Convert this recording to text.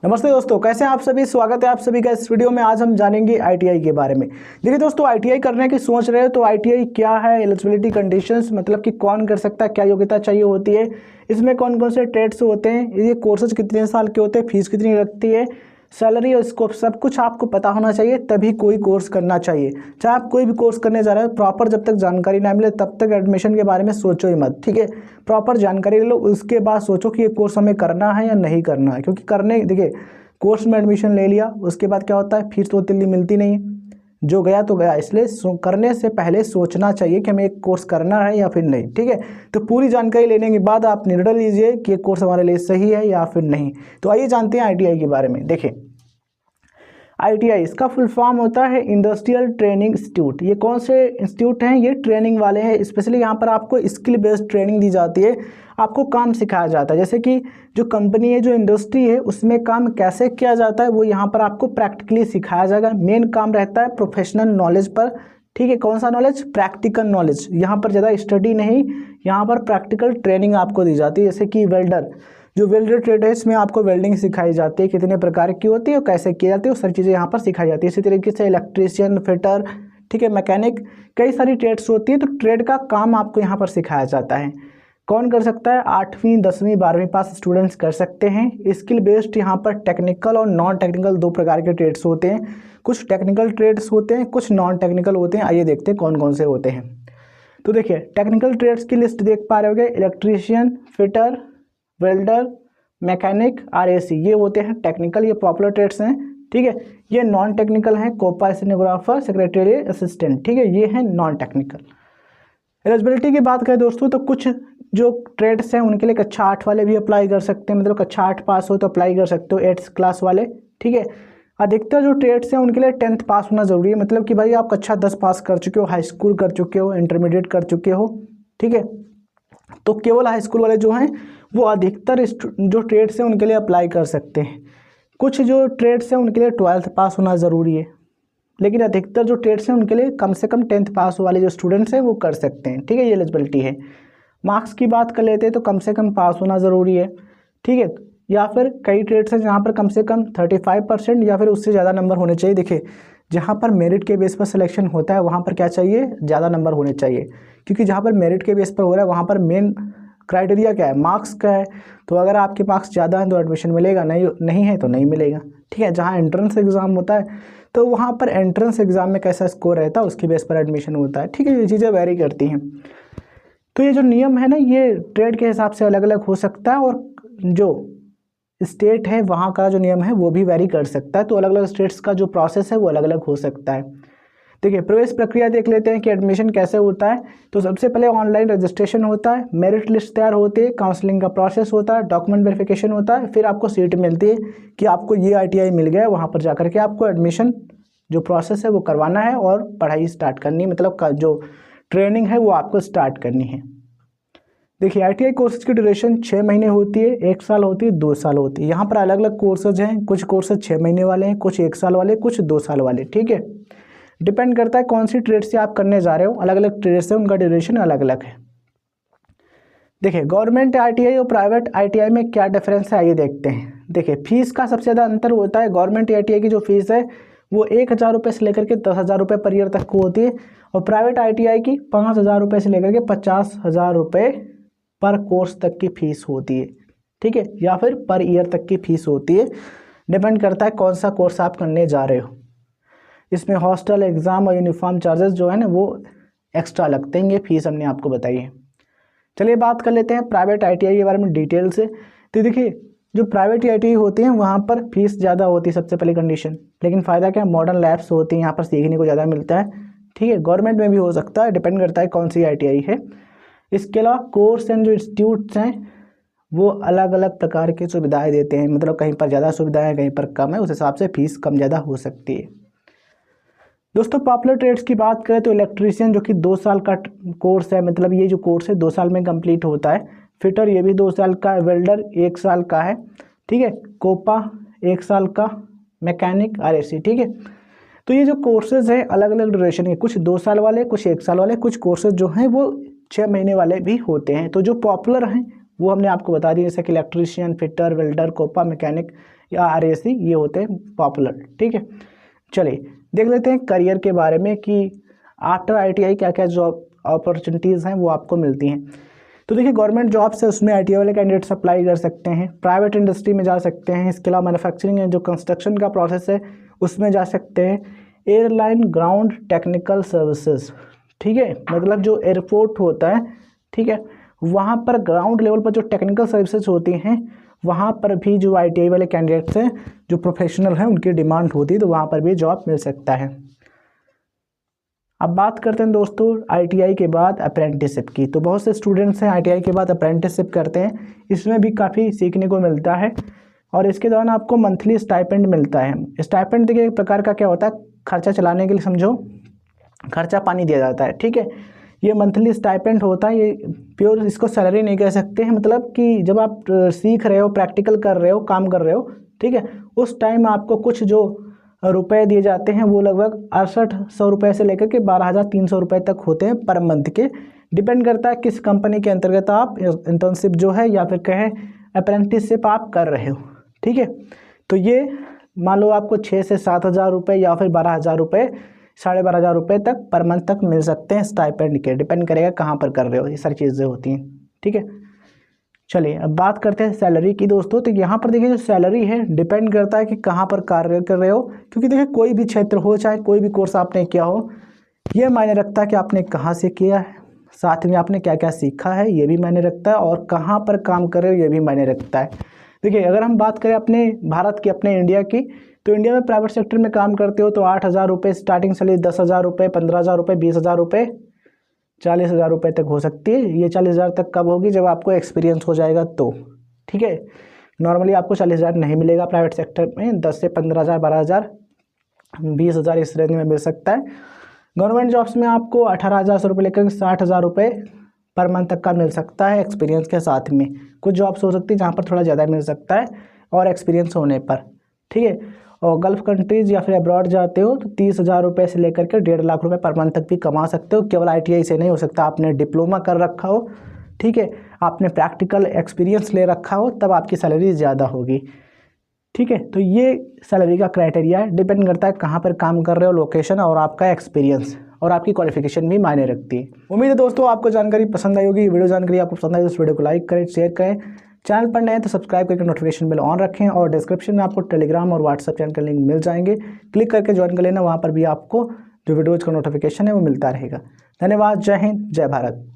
नमस्ते दोस्तों, कैसे हैं आप सभी। स्वागत है आप सभी का इस वीडियो में। आज हम जानेंगे आईटीआई के बारे में। देखिए दोस्तों, आईटीआई करने की सोच रहे हो तो आईटीआई क्या है, एलिजिबिलिटी कंडीशंस मतलब कि कौन कर सकता है, क्या योग्यता चाहिए होती है, इसमें कौन कौन से ट्रेड्स होते हैं, ये कोर्सेज कितने साल के होते हैं, फीस कितनी लगती है, सैलरी और स्कोप, सब कुछ आपको पता होना चाहिए तभी कोई कोर्स करना चाहिए। चाहे आप कोई भी कोर्स करने जा रहे हो, प्रॉपर जब तक जानकारी ना मिले तब तक एडमिशन के बारे में सोचो ही मत। ठीक है, प्रॉपर जानकारी ले लो, उसके बाद सोचो कि ये कोर्स हमें करना है या नहीं करना है। क्योंकि करने देखिए, कोर्स में एडमिशन ले लिया उसके बाद क्या होता है, फीस तो उतनी मिलती नहीं है, जो गया तो गया। इसलिए करने से पहले सोचना चाहिए कि हमें एक कोर्स करना है या फिर नहीं। ठीक है, तो पूरी जानकारी लेने के बाद आप निर्णय लीजिए कि ये कोर्स हमारे लिए सही है या फिर नहीं। तो आइए जानते हैं आईटीआई के बारे में। देखिए, आईटीआई इसका फुल फॉर्म होता है इंडस्ट्रियल ट्रेनिंग इंस्टीट्यूट। ये कौन से इंस्टीट्यूट हैं, ये ट्रेनिंग वाले हैं। स्पेशली यहाँ पर आपको स्किल बेस्ड ट्रेनिंग दी जाती है, आपको काम सिखाया जाता है। जैसे कि जो कंपनी है, जो इंडस्ट्री है, उसमें काम कैसे किया जाता है वो यहाँ पर आपको प्रैक्टिकली सिखाया जाएगा। मेन काम रहता है प्रोफेशनल नॉलेज पर। ठीक है, कौन सा नॉलेज, प्रैक्टिकल नॉलेज। यहाँ पर ज़्यादा स्टडी नहीं, यहाँ पर प्रैक्टिकल ट्रेनिंग आपको दी जाती है। जैसे कि वेल्डर, जो वेल्डर ट्रेड है, इसमें आपको वेल्डिंग सिखाई जाती है, कितने प्रकार की होती है और कैसे की जाती है, वो सारी चीज़ें यहाँ पर सिखाई जाती है। इसी तरीके से इलेक्ट्रीशियन, फिटर, ठीक है, मैकेनिक, कई सारी ट्रेड्स होती है। तो ट्रेड का काम आपको यहाँ पर सिखाया जाता है। कौन कर सकता है, 8वीं 10वीं 12वीं पास स्टूडेंट्स कर सकते हैं। स्किल बेस्ड यहाँ पर टेक्निकल और नॉन टेक्निकल दो प्रकार के ट्रेड्स होते हैं। कुछ टेक्निकल ट्रेड्स होते हैं, कुछ नॉन टेक्निकल होते हैं। आइए देखते हैं कौन कौन से होते हैं। तो देखिए, टेक्निकल ट्रेड्स की लिस्ट देख पा रहे होगे, electrician, fitter, welder, mechanic, RAC, ये होते हैं टेक्निकल, ये पॉपुलर ट्रेड्स हैं। ठीक है, ये नॉन टेक्निकल हैं, कोपा स्टेनोग्राफर, सेक्रेटरी असिस्टेंट। ठीक है, ये हैं नॉन टेक्निकल। एलिजिबिलिटी की बात करें दोस्तों, तो कुछ जो ट्रेड्स हैं उनके लिए कक्षा 8 वाले भी अप्लाई कर सकते हैं। मतलब कक्षा 8 पास हो तो अप्लाई कर सकते हो, 8th क्लास वाले। ठीक है, अधिकतर जो ट्रेड्स हैं उनके लिए 10th पास होना ज़रूरी है। मतलब कि भाई आप कक्षा 10 पास कर चुके हो, हाई स्कूल कर चुके हो, इंटरमीडिएट कर चुके हो। ठीक है, तो केवल हाई स्कूल वाले जो हैं वो अधिकतर जो ट्रेड्स हैं उनके लिए अप्लाई कर सकते हैं। कुछ जो ट्रेड्स हैं उनके लिए 12th पास होना ज़रूरी है, लेकिन अधिकतर जो ट्रेड्स हैं उनके लिए कम से कम 10th पास वाले जो स्टूडेंट्स हैं वो कर सकते हैं। ठीक है, ये एलिजिबिलिटी है। मार्क्स की बात कर लेते हैं तो कम से कम पास होना ज़रूरी है। ठीक है, या फिर कई ट्रेड्स हैं जहाँ पर कम से कम 35% या फिर उससे ज़्यादा नंबर होने चाहिए। देखिए, जहाँ पर मेरिट के बेस पर सिलेक्शन होता है वहाँ पर क्या चाहिए, ज़्यादा नंबर होने चाहिए। क्योंकि जहाँ पर मेरिट के बेस पर हो रहा है वहाँ पर मेन क्राइटेरिया क्या है, मार्क्स का है। तो अगर आपके मार्क्स ज़्यादा हैं तो एडमिशन मिलेगा, नहीं है तो नहीं मिलेगा। ठीक है, जहाँ एंट्रेंस एग्ज़ाम होता है तो वहाँ पर एंट्रेंस एग्ज़ाम में कैसा स्कोर रहता है उसकी बेस पर एडमिशन होता है। ठीक है, ये चीज़ें वेरी करती हैं। तो ये जो नियम है ना, ये ट्रेड के हिसाब से अलग अलग हो सकता है, और जो स्टेट है वहाँ का जो नियम है वो भी वेरी कर सकता है। तो अलग अलग स्टेट्स का जो प्रोसेस है वो अलग अलग हो सकता है। देखिए, प्रवेश प्रक्रिया देख लेते हैं कि एडमिशन कैसे होता है। तो सबसे पहले ऑनलाइन रजिस्ट्रेशन होता है, मेरिट लिस्ट तैयार होती है, काउंसलिंग का प्रोसेस होता है, डॉक्यूमेंट वेरिफिकेशन होता है, फिर आपको सीट मिलती है कि आपको ये आईटीआई मिल गया है। वहाँ पर जाकर के आपको एडमिशन जो प्रोसेस है वो करवाना है और पढ़ाई स्टार्ट करनी है। मतलब जो ट्रेनिंग है वो आपको स्टार्ट करनी है। देखिए, आईटीआई कोर्सेज की ड्यूरेशन 6 महीने होती है, 1 साल होती है, 2 साल होती है। यहाँ पर अलग अलग कोर्सेज हैं, कुछ कोर्सेज 6 महीने वाले हैं, कुछ 1 साल वाले, कुछ 2 साल वाले। ठीक है, डिपेंड करता है कौन सी ट्रेड से आप करने जा रहे हो। अलग अलग ट्रेड से उनका ड्यूरेशन अलग अलग है। देखिए, गवर्नमेंट आईटीआई और प्राइवेट आईटीआई में क्या डिफरेंस है आइए देखते हैं। देखिए, फीस का सबसे ज़्यादा अंतर होता है। गवर्नमेंट आईटीआई की जो फीस है वो 1,000 रुपये से लेकर के 10,000 रुपये पर ईयर तक को होती है, और प्राइवेट आईटीआई की 5,000 रुपये से लेकर के 50,000 रुपये पर कोर्स तक की फीस होती है। ठीक है, या फिर पर ईयर तक की फीस होती है। डिपेंड करता है कौन सा कोर्स आप करने जा रहे हो। इसमें हॉस्टल, एग्ज़ाम और यूनिफॉर्म चार्जेस जो है ना वो एक्स्ट्रा लगते हैं। ये फीस हमने आपको बताई है। चलिए बात कर लेते हैं प्राइवेट आईटीआई के बारे में डिटेल से। तो देखिए, जो प्राइवेट आईटीआई होती हैं वहाँ पर फीस ज़्यादा होती है, सबसे पहली कंडीशन। लेकिन फ़ायदा क्या है, मॉडर्न लैब्स होती हैं, यहाँ पर सीखने को ज़्यादा मिलता है। ठीक है, गवर्नमेंट में भी हो सकता है, डिपेंड करता है कौन सी आईटीआई है। इसके अलावा कोर्स एंड जो इंस्टीट्यूट्स हैं वो अलग अलग प्रकार की सुविधाएँ देते हैं। मतलब कहीं पर ज़्यादा सुविधाएँ हैं, कहीं पर कम है, उस हिसाब से फीस कम ज़्यादा हो सकती है। दोस्तों, पॉपुलर ट्रेड्स की बात करें तो इलेक्ट्रीशियन जो कि 2 साल का कोर्स है, मतलब ये जो कोर्स है 2 साल में कंप्लीट होता है। फिटर ये भी 2 साल का है, वेल्डर 1 साल का है। ठीक है, कोपा 1 साल का, मैकेनिक, आरएसी। ठीक है, तो ये जो कोर्सेज हैं अलग अलग ड्यूरेशन के, कुछ 2 साल वाले, कुछ 1 साल वाले, कुछ कोर्सेज जो हैं वो 6 महीने वाले भी होते हैं। तो जो पॉपुलर हैं वो हमने आपको बता दिया, जैसे कि electrician, fitter, welder, COPA, mechanic, या RAC, ये होते हैं पॉपुलर। ठीक है, चलिए देख लेते हैं करियर के बारे में कि आफ्टर ITI क्या क्या जॉब अपॉर्चुनिटीज़ हैं वो आपको मिलती हैं। तो देखिए गवर्नमेंट जॉब्स है उसमें ITI वाले कैंडिडेट्स अप्लाई कर सकते हैं, प्राइवेट इंडस्ट्री में जा सकते हैं, इसके अलावा मैन्युफैक्चरिंग है जो कंस्ट्रक्शन का प्रोसेस है उसमें जा सकते हैं, एयरलाइन ग्राउंड टेक्निकल सर्विसेज, ठीक है, मतलब जो एयरपोर्ट होता है, ठीक है, वहाँ पर ग्राउंड लेवल पर जो टेक्निकल सर्विसेज होती हैं वहाँ पर भी जो ITI वाले कैंडिडेट्स हैं जो प्रोफेशनल हैं उनकी डिमांड होती है, तो वहाँ पर भी जॉब मिल सकता है। अब बात करते हैं दोस्तों ITI के बाद अप्रेंटिसशिप की। तो बहुत से स्टूडेंट्स हैं ITI के बाद अप्रेंटिसशिप करते हैं, इसमें भी काफ़ी सीखने को मिलता है और इसके दौरान आपको मंथली स्टाइपेंड मिलता है। स्टाइपेंड देखिए एक प्रकार का क्या होता है, खर्चा चलाने के लिए समझो, खर्चा पानी दिया जाता है। ठीक है, ये मंथली स्टाइपेंड होता है, ये प्योर इसको सैलरी नहीं कह सकते हैं, मतलब कि जब आप सीख रहे हो, प्रैक्टिकल कर रहे हो, काम कर रहे हो, ठीक है, उस टाइम आपको कुछ जो रुपए दिए जाते हैं वो लगभग 6800 रुपये से लेकर के 12300 रुपये तक होते हैं पर मंथ के। डिपेंड करता है किस कंपनी के अंतर्गत आप इंटर्नशिप जो है या फिर कहें अप्रेंटिसशिप आप कर रहे हो। ठीक है, तो ये मान लो आपको 6 से 7000 रुपये या फिर 12000 रुपये, 12500 रुपये तक पर मंथ तक मिल सकते हैं स्टाइपेंड के। डिपेंड करेगा कहाँ पर कर रहे हो, ये सारी चीज़ें होती हैं। ठीक है, चलिए अब बात करते हैं सैलरी की दोस्तों। तो यहाँ पर देखिए जो सैलरी है डिपेंड करता है कि कहाँ पर कार्य कर रहे हो, क्योंकि देखिए कोई भी क्षेत्र हो, चाहे कोई भी कोर्स आपने किया हो, ये मायने रखता है कि आपने कहाँ से किया है, साथ में आपने क्या क्या सीखा है ये भी मायने रखता है, और कहाँ पर काम कर रहे हो ये भी मायने रखता है। देखिए अगर हम बात करें अपने भारत की, अपने इंडिया की, तो इंडिया में प्राइवेट सेक्टर में काम करते हो तो 8000 रुपये स्टार्टिंग सैलरी, 10,000 रुपये, 15,000 रुपये, 20,000 रुपये, 40,000 रुपये तक हो सकती है। ये 40,000 तक कब होगी, जब आपको एक्सपीरियंस हो जाएगा तो। ठीक है, नॉर्मली आपको 40,000 नहीं मिलेगा प्राइवेट सेक्टर में, 10 से 15,000, 12,000, 20,000 इस रेंज में मिल सकता है। गवर्नमेंट जॉब्स में आपको 18,000 से रुपये लेकर 60,000 रुपये पर मंथ तक का मिल सकता है एक्सपीरियंस के साथ में। कुछ जॉब्स हो सकती है जहाँ पर थोड़ा ज़्यादा मिल सकता है और एक्सपीरियंस होने पर। ठीक है, और गल्फ़ कंट्रीज़ या फिर अब्रॉड जाते हो तो 30,000 रुपये से लेकर के 1.5 लाख रुपये पर मंथ तक भी कमा सकते हो। केवल ITI से नहीं हो सकता, आपने डिप्लोमा कर रखा हो, ठीक है, आपने प्रैक्टिकल एक्सपीरियंस ले रखा हो, तब आपकी सैलरी ज़्यादा होगी। ठीक है, तो ये सैलरी का क्राइटेरिया है, डिपेंड करता है कहाँ पर काम कर रहे हो, लोकेशन और आपका एक्सपीरियंस और आपकी क्वालिफिकेशन भी मायने रखती है। उम्मीद है दोस्तों आपको जानकारी पसंद आई होगी। वीडियो जानकारी आपको पसंद आई तो इस वीडियो को लाइक करें, शेयर करें, चैनल पर नए हैं तो सब्सक्राइब करके नोटिफिकेशन बेल ऑन रखें, और डिस्क्रिप्शन में आपको टेलीग्राम और व्हाट्सएप चैनल का लिंक मिल जाएंगे, क्लिक करके ज्वाइन कर लेना, वहाँ पर भी आपको जो वीडियोज़ का नोटिफिकेशन है वो मिलता रहेगा। धन्यवाद, जय हिंद, जय भारत।